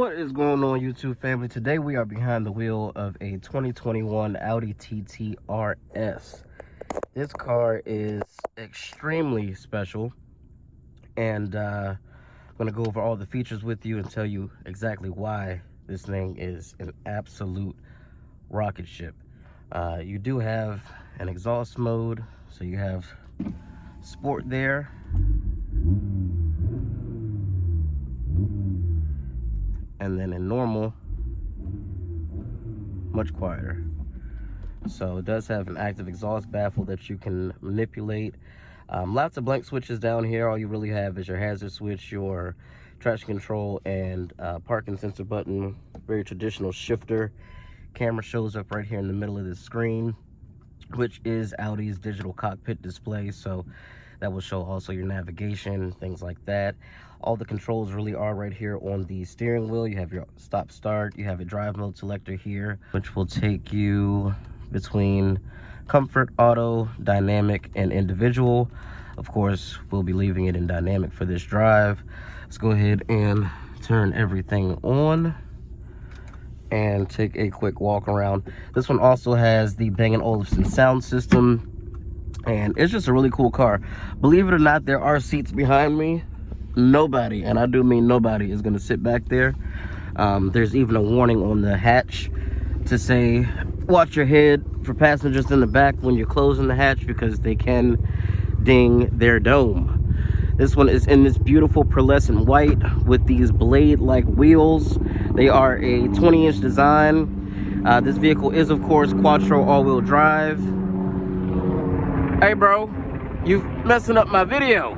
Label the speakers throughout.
Speaker 1: What is going on, YouTube family? Today we are behind the wheel of a 2021 Audi TTRS. This car is extremely special, and I'm going to go over all the features with you and tell you exactly why this thing is an absolute rocket ship. You do have an exhaust mode, so you have sport there. And then in normal, much quieter. So it does have an active exhaust baffle that you can manipulate. Lots of blank switches down here. All you really have is your hazard switch, your traction control, and parking sensor button. Very traditional shifter. Camera shows up right here in the middle of the screen, which is Audi's digital cockpit display. So that will show also your navigation, things like that. All the controls really are right here on the steering wheel. You have your stop start, you have a drive mode selector here, which will take you between comfort, auto, dynamic, and individual. Of course, we'll be leaving it in dynamic for this drive. Let's go ahead and turn everything on and take a quick walk around. This one also has the Bang & Olufsen sound system, and it's just a really cool car. Believe it or not, there are seats behind me. Nobody, and I do mean nobody, is going to sit back there. There's even a warning on the hatch to say watch your head for passengers in the back when you're closing the hatch, because they can ding their dome. This one is in this beautiful pearlescent white with these blade-like wheels. They are a 20-inch design. This vehicle is, of course, quattro all-wheel drive. Hey bro, you messing up my video.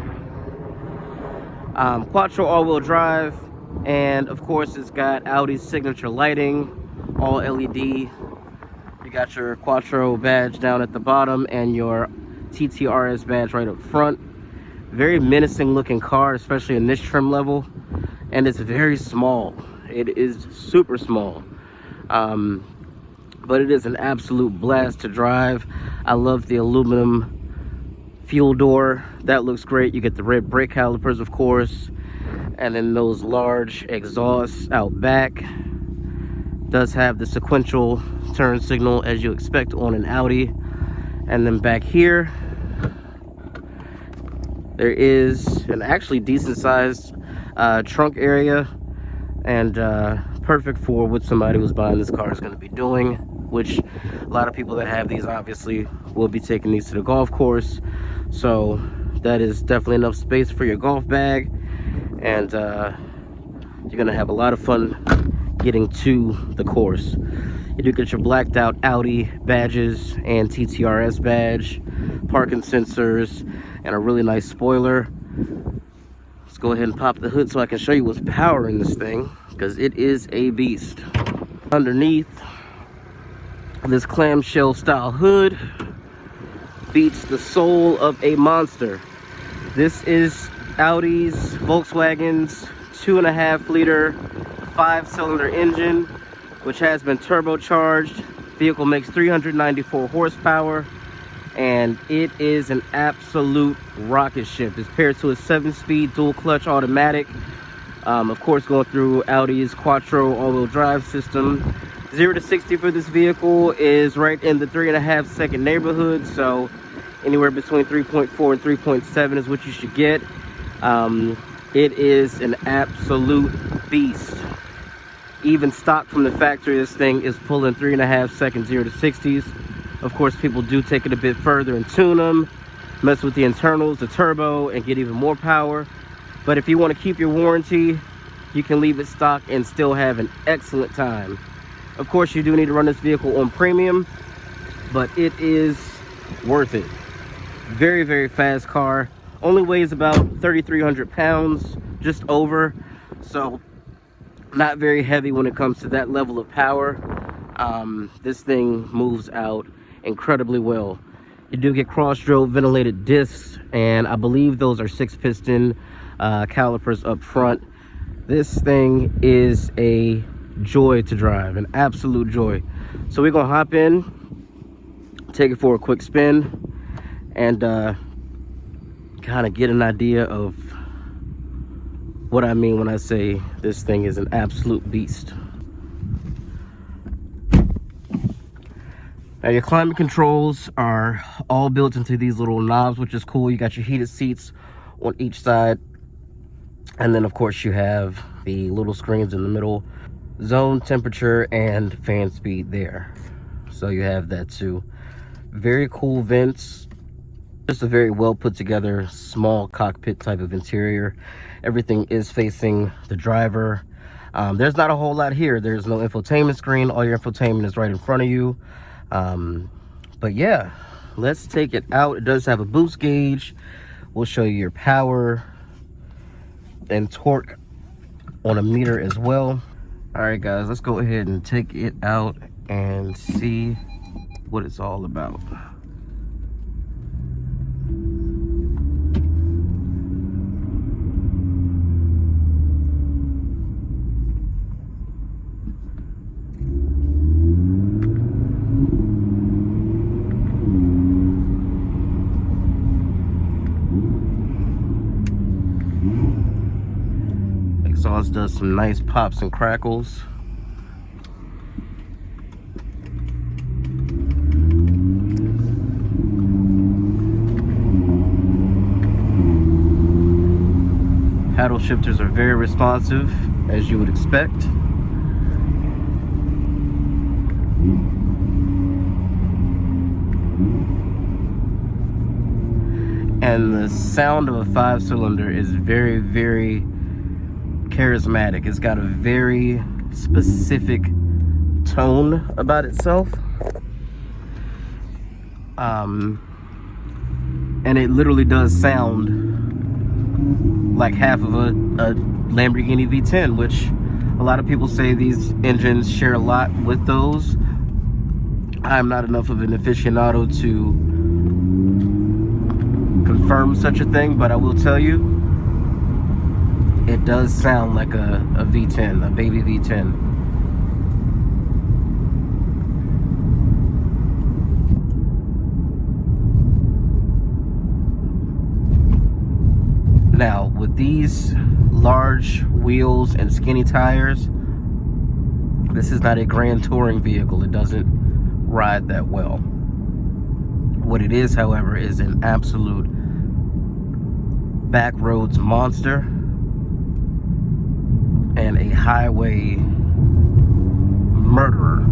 Speaker 1: Quattro all-wheel drive, and of course it's got Audi's signature lighting, all LED. You got your Quattro badge down at the bottom and your TTRS badge right up front. Very menacing looking car, especially in this trim level, and it's very small. It is super small, but it is an absolute blast to drive. I love the aluminum fuel door. That looks great. You get the red brake calipers, of course, and then those large exhausts out back. Does have the sequential turn signal as you expect on an Audi. And then back here there is an actually decent sized trunk area, and perfect for what somebody who's buying this car is going to be doing, which a lot of people that have these obviously will be taking these to the golf course. So that is definitely enough space for your golf bag, and you're gonna have a lot of fun getting to the course. You do get your blacked out Audi badges and TTRS badge, parking sensors, and a really nice spoiler. Let's go ahead and pop the hood so I can show you what's powering this thing, because it is a beast. Underneath, this clamshell style hood beats the soul of a monster. This is Audi's Volkswagen's 2.5 liter 5-cylinder engine, which has been turbocharged. Vehicle makes 394 horsepower, and it is an absolute rocket ship. It's paired to a 7-speed dual clutch automatic, of course going through Audi's Quattro all-wheel drive system. 0 to 60 for this vehicle is right in the 3.5 second neighborhood, so anywhere between 3.4 and 3.7 is what you should get. It is an absolute beast. Even stock from the factory, this thing is pulling 3.5 seconds 0 to 60s. Of course, people do take it a bit further and tune them, mess with the internals, the turbo, and get even more power. But if you want to keep your warranty, you can leave it stock and still have an excellent time. Of course, you do need to run this vehicle on premium, but it is worth it. Very, very fast car. Only weighs about 3,300 pounds, just over. So not very heavy when it comes to that level of power. This thing moves out incredibly well. You do get cross-drove ventilated discs, and I believe those are 6-piston calipers up front. This thing is a joy to drive, an absolute joy. So we're gonna hop in, take it for a quick spin, and kind of get an idea of what I mean when I say this thing is an absolute beast. Now, your climate controls are all built into these little knobs, which is cool. You got your heated seats on each side. And then, of course, you have the little screens in the middle. Zone, temperature, and fan speed there. So you have that too. Very cool vents. Just a very well put together small cockpit type of interior. Everything is facing the driver. There's not a whole lot here. There's no infotainment screen. All your infotainment is right in front of you. But yeah, let's take it out. It does have a boost gauge. We'll show you your power and torque on a meter as well. All right, guys, let's go ahead and take it out and see what it's all about. Exhaust does some nice pops and crackles. Paddle shifters are very responsive, as you would expect. And the sound of a 5-cylinder is very, very charismatic. It's got a very specific tone about itself. And it literally does sound like half of a Lamborghini V10, which a lot of people say these engines share a lot with those. I'm not enough of an aficionado to confirm such a thing, but I will tell you, it does sound like a V10, a baby V10. Now, with these large wheels and skinny tires, this is not a grand touring vehicle. It doesn't ride that well. What it is, however, is an absolute backroads monster and a highway murderer.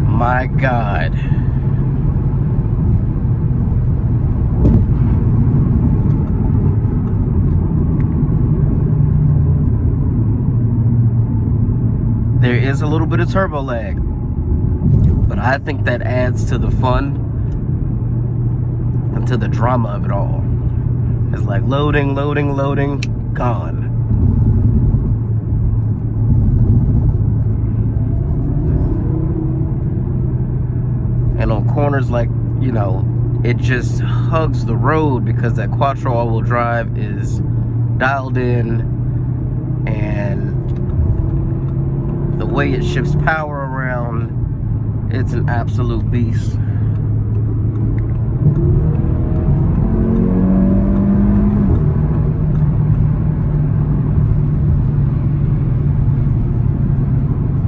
Speaker 1: My God. There is a little bit of turbo lag, but I think that adds to the fun and to the drama of it all. It's like loading, loading, loading, gone. And on corners, like, you know, it just hugs the road because that quattro all-wheel drive is dialed in, and the way it shifts power around, it's an absolute beast.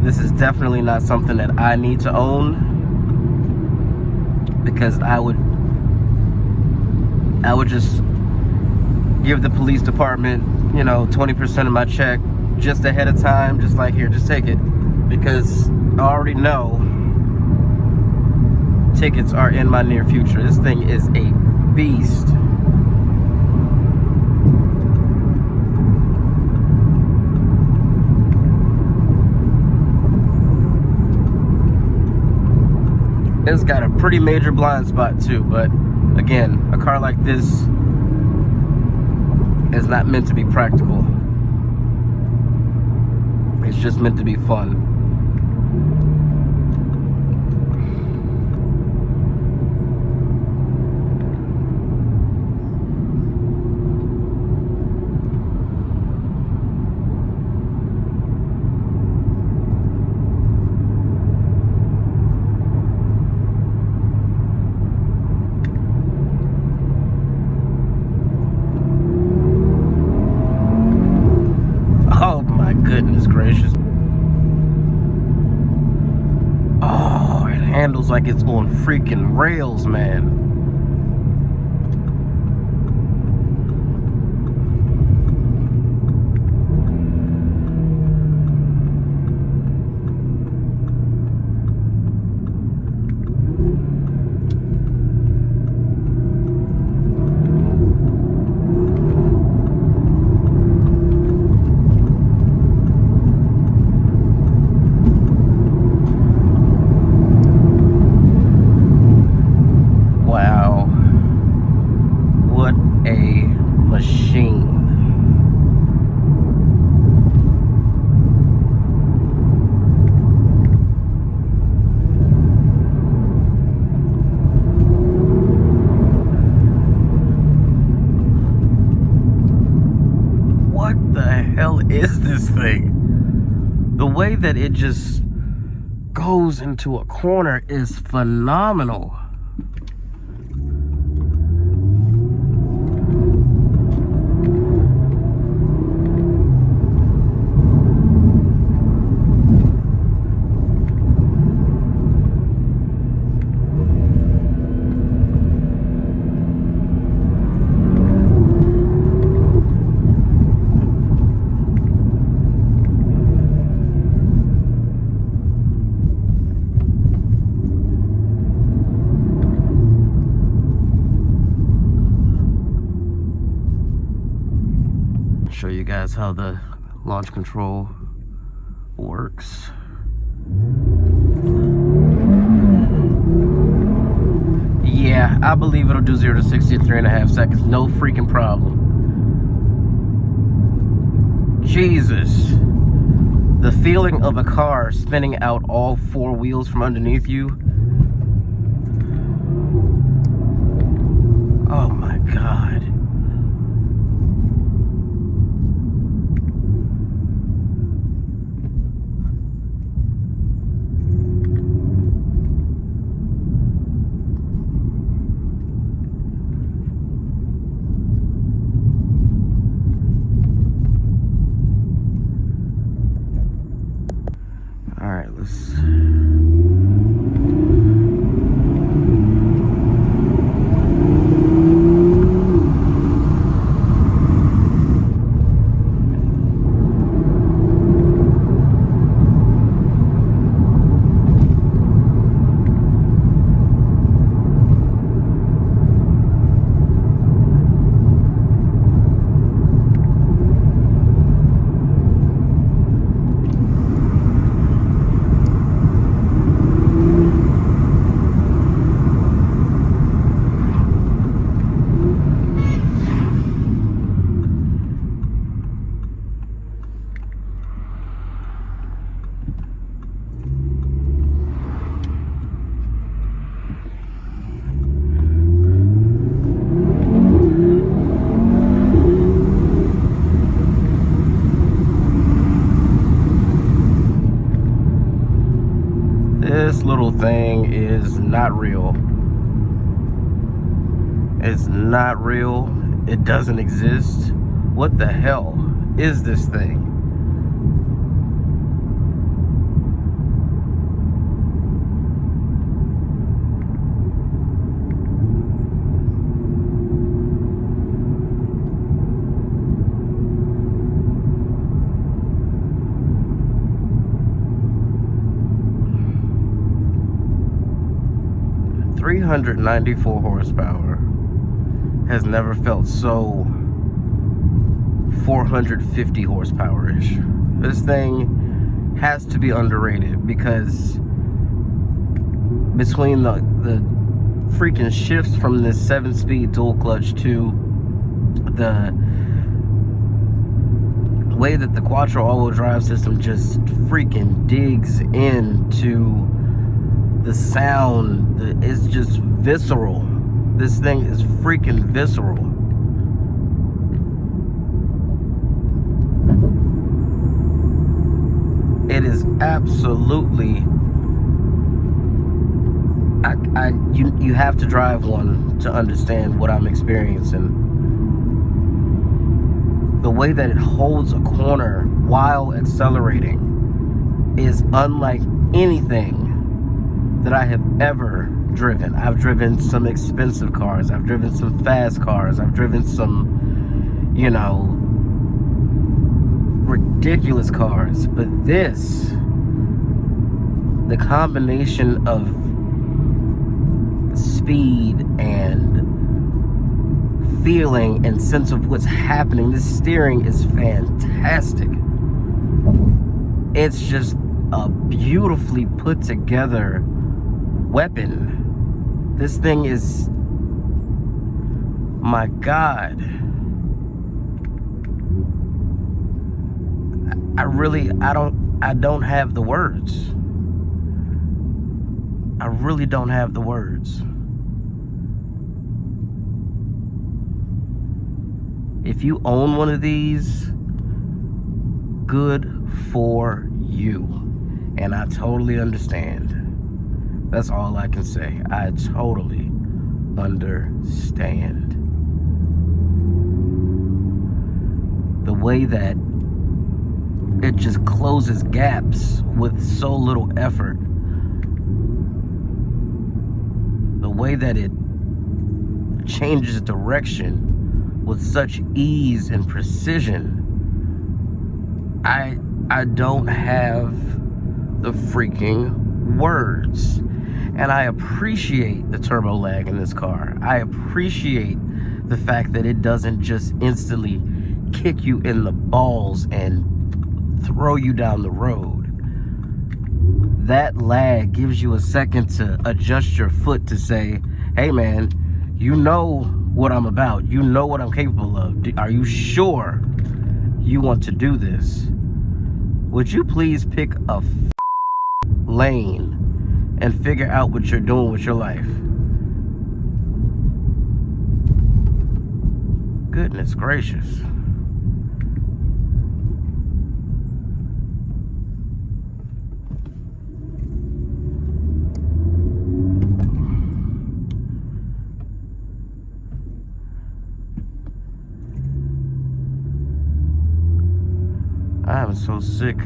Speaker 1: This is definitely not something that I need to own, because I would just give the police department, you know, 20% of my check just ahead of time, just like, here, just take it, because I already know tickets are in my near future. This thing is a beast. It's got a pretty major blind spot too, but again, a car like this is not meant to be practical. It's just meant to be fun. Goodness gracious. Oh, it handles like it's on freaking rails, man. Wow. What a machine. What the hell is this thing? The way that it just goes into a corner is phenomenal. Show you guys how the launch control works. Yeah, I believe it'll do 0 to 60 in 3.5 seconds. No freaking problem. Jesus. The feeling of a car spinning out all 4 wheels from underneath you. Oh my God. All right, let's. This little thing is not real. It's not real. It doesn't exist. What the hell is this thing? .394 horsepower has never felt so 450 horsepower-ish. This thing has to be underrated because between the freaking shifts from this 7-speed dual clutch to the way that the Quattro all-wheel drive system just freaking digs into the sound, it's just visceral. This thing is freaking visceral. It is absolutely, you have to drive one to understand what I'm experiencing. The way that it holds a corner while accelerating is unlike anything that I have ever driven. I've driven some expensive cars. I've driven some fast cars. I've driven some, you know, ridiculous cars. But this, the combination of speed and feeling and sense of what's happening, this steering is fantastic. It's just a beautifully put together weapon. This thing is, my God. I don't have the words. I really don't have the words. If you own one of these, good for you. And I totally understand. That's all I can say. I totally understand. The way that it just closes gaps with so little effort. The way that it changes direction with such ease and precision. I don't have the freaking words. And I appreciate the turbo lag in this car. I appreciate the fact that it doesn't just instantly kick you in the balls and throw you down the road. That lag gives you a second to adjust your foot to say, hey man, you know what I'm about. You know what I'm capable of. Are you sure you want to do this? Would you please pick a lane and figure out what you're doing with your life? Goodness gracious. I am so sick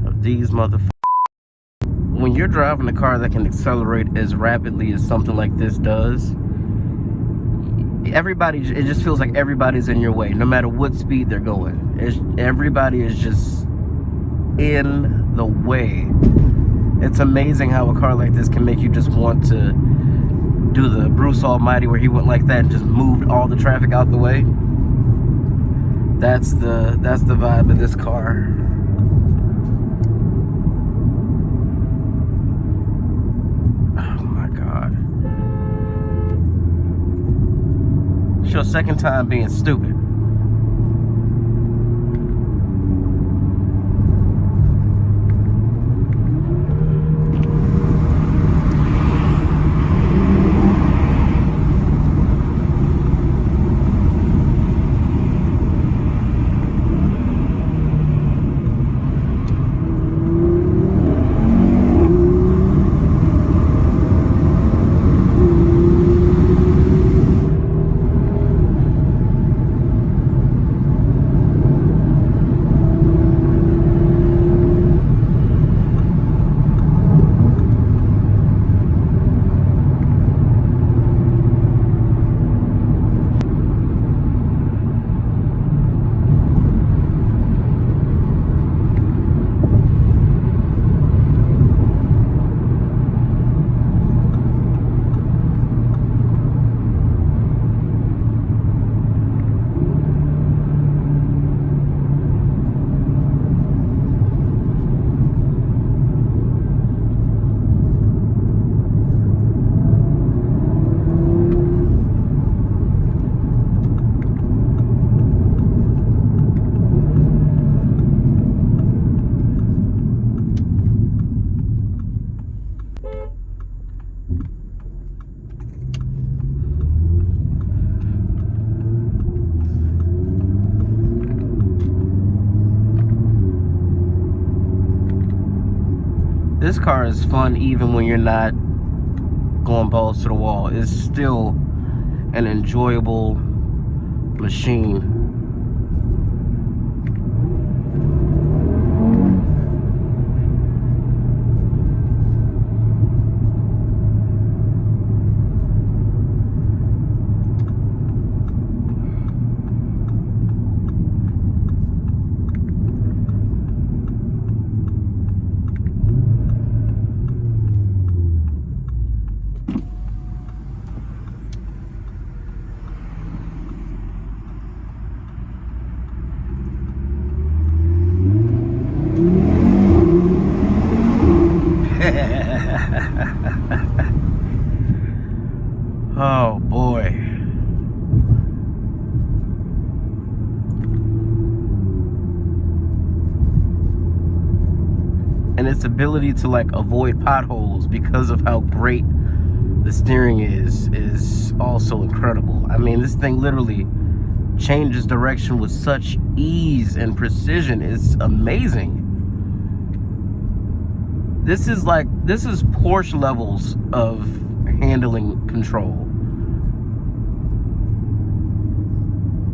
Speaker 1: of these motherfuckers. When you're driving a car that can accelerate as rapidly as something like this does, it just feels like everybody's in your way, no matter what speed they're going. Everybody is just in the way. It's amazing how a car like this can make you just want to do the Bruce Almighty where he went like that and just moved all the traffic out the way. That's the vibe of this car. Oh my God. It's your second time being stupid. This car is fun even when you're not going balls to the wall. It's still an enjoyable machine. and its ability to like avoid potholes because of how great the steering is also incredible. I mean, this thing literally changes direction with such ease and precision. It's amazing. This is Porsche levels of handling control.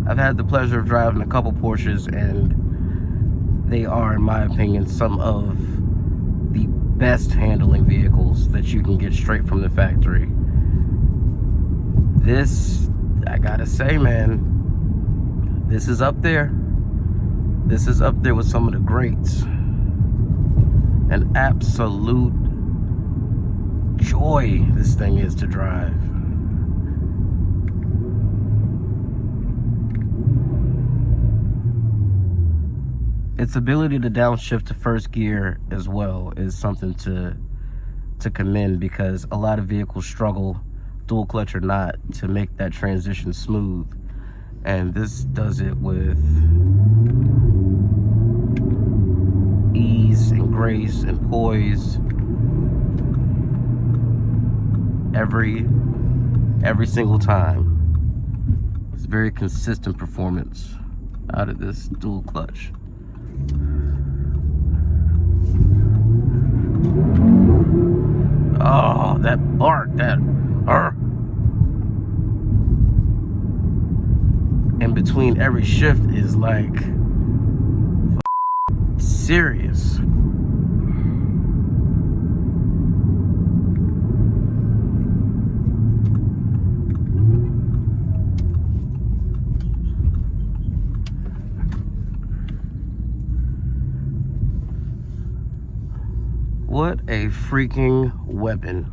Speaker 1: I've had the pleasure of driving a couple Porsches, and they are, in my opinion, some of the best handling vehicles that you can get straight from the factory. This, I gotta say, man, this is up there. This is up there with some of the greats. An absolute joy this thing is to drive. Its ability to downshift to first gear as well is something to commend, because a lot of vehicles struggle, dual clutch or not, to make that transition smooth. And this does it with ease and grace and poise every single time. It's very consistent performance out of this dual clutch. Oh, that bark, that in between every shift is like serious. What a freaking weapon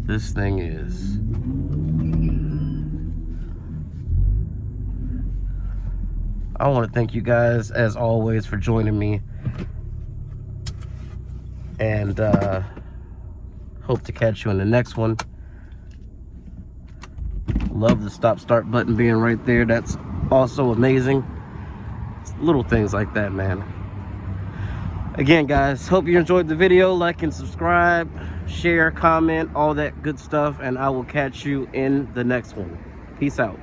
Speaker 1: this thing is. I want to thank you guys, as always, for joining me. And hope to catch you in the next one. Love the stop-start button being right there. That's also amazing. It's little things like that, man. Again, guys, hope you enjoyed the video. Like and subscribe, share, comment, all that good stuff, and I will catch you in the next one. Peace out.